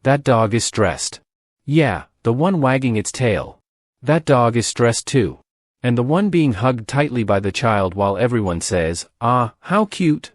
That dog is stressed. Yeah, the one wagging its tail. That dog is stressed too. And the one being hugged tightly by the child while everyone says, "Ah, how cute."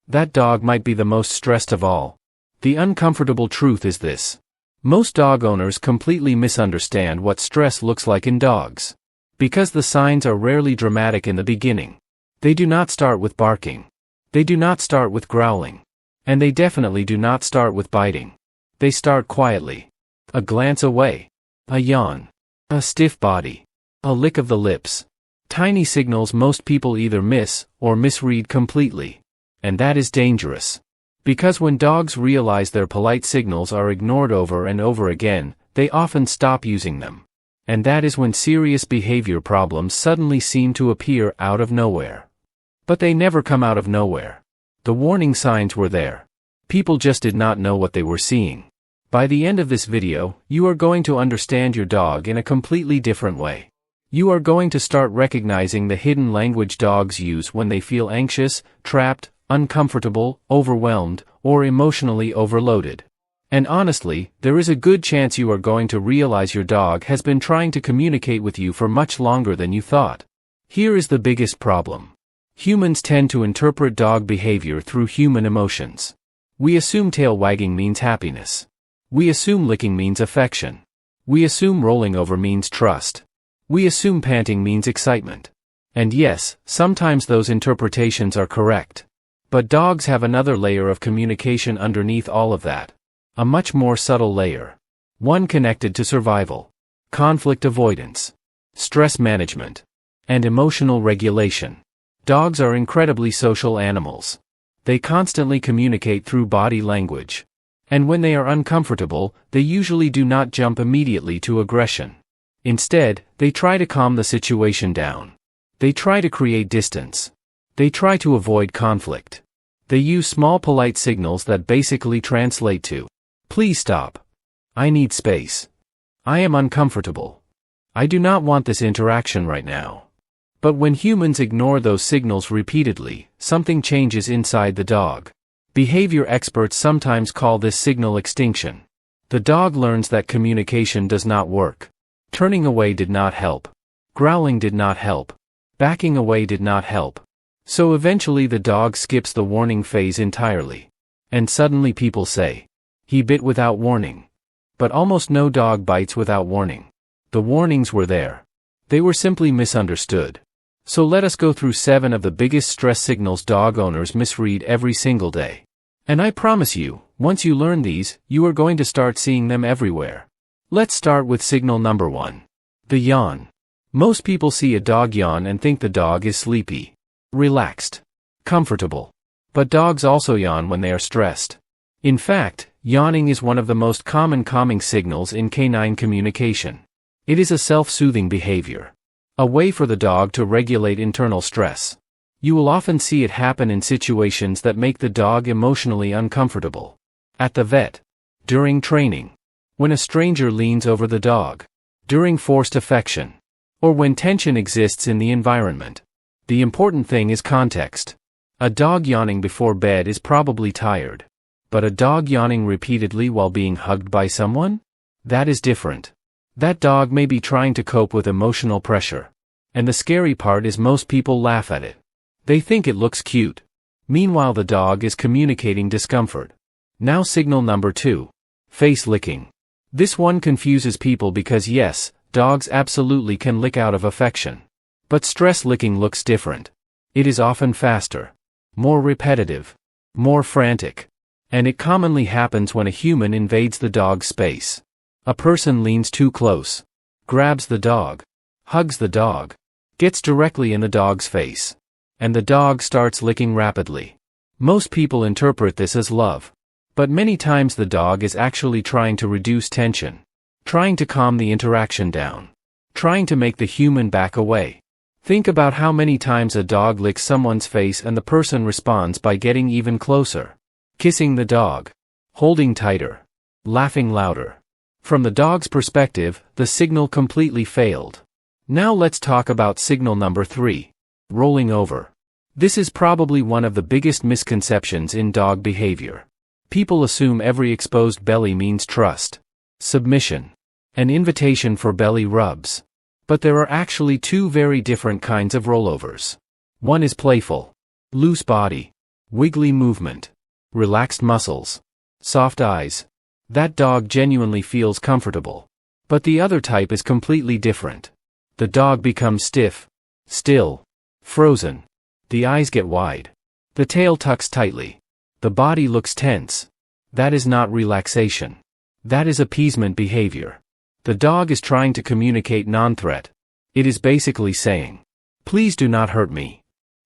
That dog might be the most stressed of all. The uncomfortable truth is this. Most dog owners completely misunderstand what stress looks like in dogs. Because the signs are rarely dramatic in the beginning. They do not start with barking. They do not start with growling. And they definitely do not start with biting. They start quietly. A glance away. A yawn. A stiff body. A lick of the lips. Tiny signals most people either miss or misread completely. And that is dangerous. Because when dogs realize their polite signals are ignored over and over again, they often stop using them. And that is when serious behavior problems suddenly seem to appear out of nowhere. But they never come out of nowhere. The warning signs were there. People just did not know what they were seeing. By the end of this video, you are going to understand your dog in a completely different way. You are going to start recognizing the hidden language dogs use when they feel anxious, trapped, uncomfortable, overwhelmed, or emotionally overloaded. And honestly, there is a good chance you are going to realize your dog has been trying to communicate with you for much longer than you thought. Here is the biggest problem. Humans tend to interpret dog behavior through human emotions. We assume tail wagging means happiness. We assume licking means affection. We assume rolling over means trust. We assume panting means excitement. And yes, sometimes those interpretations are correct. But dogs have another layer of communication underneath all of that. A much more subtle layer. One connected to survival, conflict avoidance, stress management, and emotional regulation. Dogs are incredibly social animals. They constantly communicate through body language. And when they are uncomfortable, they usually do not jump immediately to aggression. Instead, they try to calm the situation down. They try to create distance. They try to avoid conflict. They use small polite signals that basically translate to, "Please stop. I need space. I am uncomfortable. I do not want this interaction right now." But when humans ignore those signals repeatedly, something changes inside the dog. Behavior experts sometimes call this signal extinction. The dog learns that communication does not work. Turning away did not help. Growling did not help. Backing away did not help. So eventually the dog skips the warning phase entirely. And suddenly people say, "He bit without warning." But almost no dog bites without warning. The warnings were there. They were simply misunderstood. So let us go through 7 of the biggest stress signals dog owners misread every single day. And I promise you, once you learn these, you are going to start seeing them everywhere. Let's start with signal number 1. The yawn. Most people see a dog yawn and think the dog is sleepy, relaxed, comfortable. But dogs also yawn when they are stressed. In fact, yawning is one of the most common calming signals in canine communication. It is a self-soothing behavior. A way for the dog to regulate internal stress. You will often see it happen in situations that make the dog emotionally uncomfortable. At the vet. During training. When a stranger leans over the dog. During forced affection. Or when tension exists in the environment. The important thing is context. A dog yawning before bed is probably tired. But a dog yawning repeatedly while being hugged by someone? That is different. That dog may be trying to cope with emotional pressure. And the scary part is most people laugh at it. They think it looks cute. Meanwhile the dog is communicating discomfort. Now signal number 2. Face licking. This one confuses people because yes, dogs absolutely can lick out of affection. But stress licking looks different. It is often faster. More repetitive. More frantic. And it commonly happens when a human invades the dog's space. A person leans too close. Grabs the dog. Hugs the dog. Gets directly in the dog's face. And the dog starts licking rapidly. Most people interpret this as love. But many times the dog is actually trying to reduce tension. Trying to calm the interaction down. Trying to make the human back away. Think about how many times a dog licks someone's face and the person responds by getting even closer. Kissing the dog. Holding tighter. Laughing louder. From the dog's perspective, the signal completely failed. Now let's talk about signal number 3. Rolling over. This is probably one of the biggest misconceptions in dog behavior. People assume every exposed belly means trust, submission, an invitation for belly rubs. But there are actually two very different kinds of rollovers. One is playful, loose body, wiggly movement, relaxed muscles, soft eyes. That dog genuinely feels comfortable. But the other type is completely different. The dog becomes stiff, still, frozen. The eyes get wide. The tail tucks tightly. The body looks tense. That is not relaxation. That is appeasement behavior. The dog is trying to communicate non-threat. It is basically saying, "Please do not hurt me."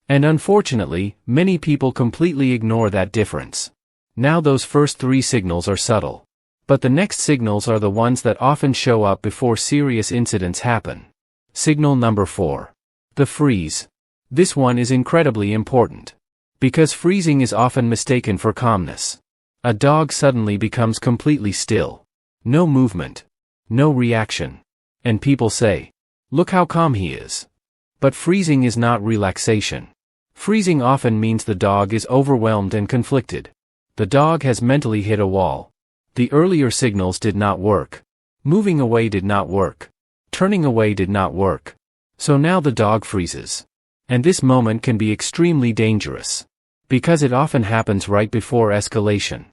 And unfortunately, many people completely ignore that difference. Now those first three signals are subtle. But the next signals are the ones that often show up before serious incidents happen. Signal number 4. The freeze. This one is incredibly important. Because freezing is often mistaken for calmness. A dog suddenly becomes completely still. No movement. No reaction. And people say, "Look how calm he is." But freezing is not relaxation. Freezing often means the dog is overwhelmed and conflicted. The dog has mentally hit a wall. The earlier signals did not work. Moving away did not work. Turning away did not work. So now the dog freezes. And this moment can be extremely dangerous. Because it often happens right before escalation.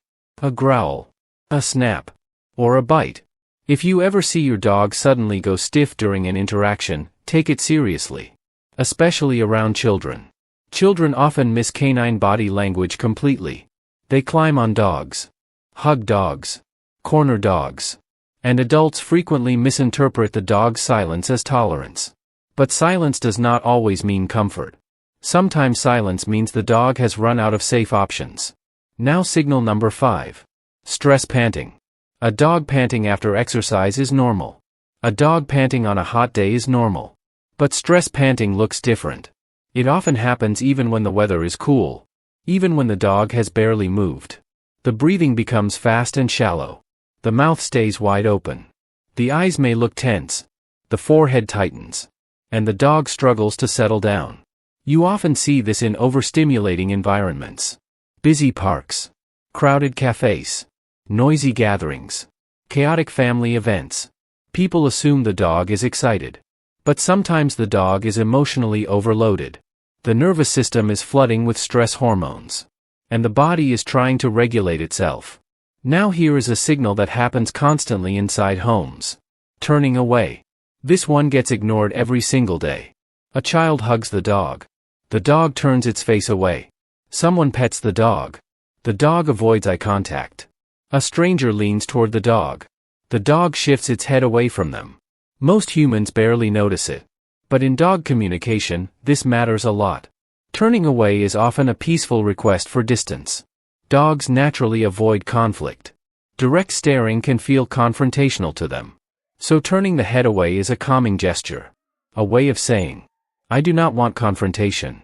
A growl, a snap, or a bite. If you ever see your dog suddenly go stiff during an interaction, take it seriously. Especially around children. Children often miss canine body language completely. They climb on dogs, hug dogs, corner dogs. And adults frequently misinterpret the dog's silence as tolerance. But silence does not always mean comfort. Sometimes silence means the dog has run out of safe options. Now signal number 5. Stress panting. A dog panting after exercise is normal. A dog panting on a hot day is normal. But stress panting looks different. It often happens even when the weather is cool. Even when the dog has barely moved. The breathing becomes fast and shallow. The mouth stays wide open. The eyes may look tense. The forehead tightens. And the dog struggles to settle down. You often see this in overstimulating environments. Busy parks. Crowded cafes. Noisy gatherings. Chaotic family events. People assume the dog is excited. But sometimes the dog is emotionally overloaded. The nervous system is flooding with stress hormones. And the body is trying to regulate itself. Now here is a signal that happens constantly inside homes. Turning away. This one gets ignored every single day. A child hugs the dog. The dog turns its face away. Someone pets the dog. The dog avoids eye contact. A stranger leans toward the dog. The dog shifts its head away from them. Most humans barely notice it. But in dog communication, this matters a lot. Turning away is often a peaceful request for distance. Dogs naturally avoid conflict. Direct staring can feel confrontational to them. So turning the head away is a calming gesture. A way of saying, "I do not want confrontation.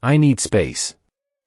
I need space."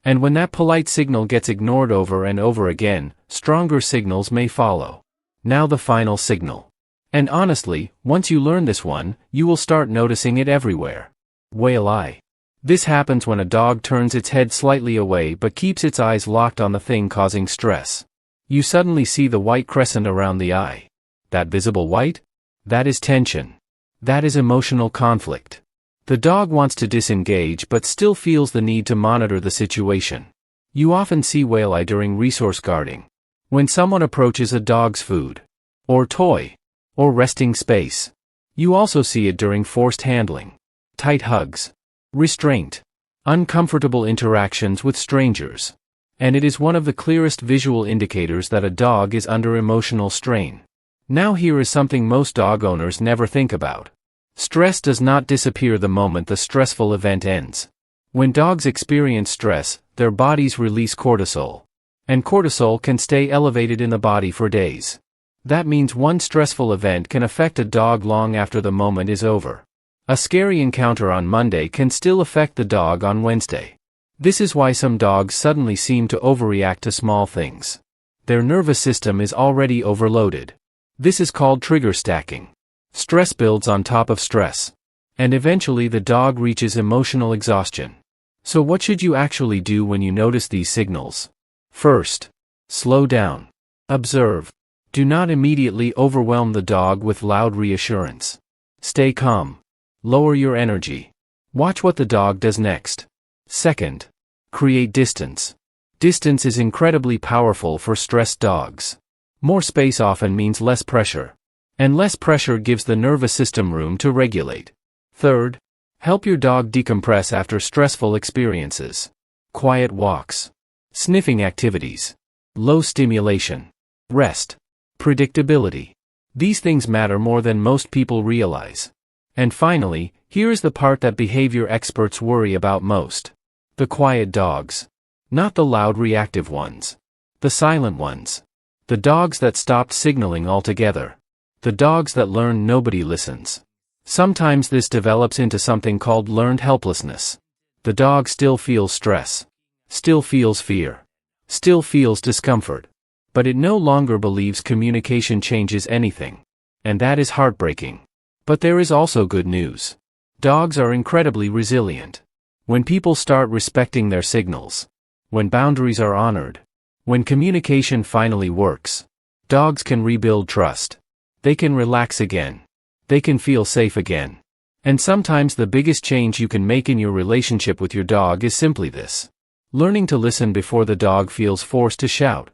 And when that polite signal gets ignored over and over again, stronger signals may follow. Now the final signal. And honestly, once you learn this one, you will start noticing it everywhere. Whale eye. This happens when a dog turns its head slightly away but keeps its eyes locked on the thing causing stress. You suddenly see the white crescent around the eye. That visible white? That is tension. That is emotional conflict. The dog wants to disengage but still feels the need to monitor the situation. You often see whale eye during resource guarding. When someone approaches a dog's food, or toy, or resting space. You also see it during forced handling, tight hugs, restraint, uncomfortable interactions with strangers. And it is one of the clearest visual indicators that a dog is under emotional strain. Now here is something most dog owners never think about. Stress does not disappear the moment the stressful event ends. When dogs experience stress, their bodies release cortisol. And cortisol can stay elevated in the body for days. That means one stressful event can affect a dog long after the moment is over. A scary encounter on Monday can still affect the dog on Wednesday. This is why some dogs suddenly seem to overreact to small things. Their nervous system is already overloaded. This is called trigger stacking. Stress builds on top of stress. And eventually the dog reaches emotional exhaustion. So what should you actually do when you notice these signals? First, Slow down. Observe. Do not immediately overwhelm the dog with loud reassurance. Stay calm. Lower your energy. Watch what the dog does next. Second, create distance. Distance is incredibly powerful for stressed dogs. More space often means less pressure. And less pressure gives the nervous system room to regulate. Third, help your dog decompress after stressful experiences. Quiet walks. Sniffing activities. Low stimulation. Rest. Predictability. These things matter more than most people realize. And finally, here is the part that behavior experts worry about most. The quiet dogs. Not the loud reactive ones. The silent ones. The dogs that stopped signaling altogether. The dogs that learn nobody listens. Sometimes this develops into something called learned helplessness. The dog still feels stress. Still feels fear. Still feels discomfort. But it no longer believes communication changes anything. And that is heartbreaking. But there is also good news. Dogs are incredibly resilient. When people start respecting their signals. When boundaries are honored. When communication finally works. Dogs can rebuild trust. They can relax again. They can feel safe again. And sometimes the biggest change you can make in your relationship with your dog is simply this. Learning to listen before the dog feels forced to shout.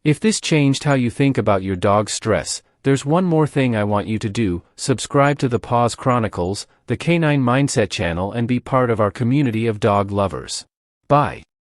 If this changed how you think about your dog's stress, there's one more thing I want you to do: subscribe to the Paws Chronicles, the Canine Mindset channel, and be part of our community of dog lovers. Bye.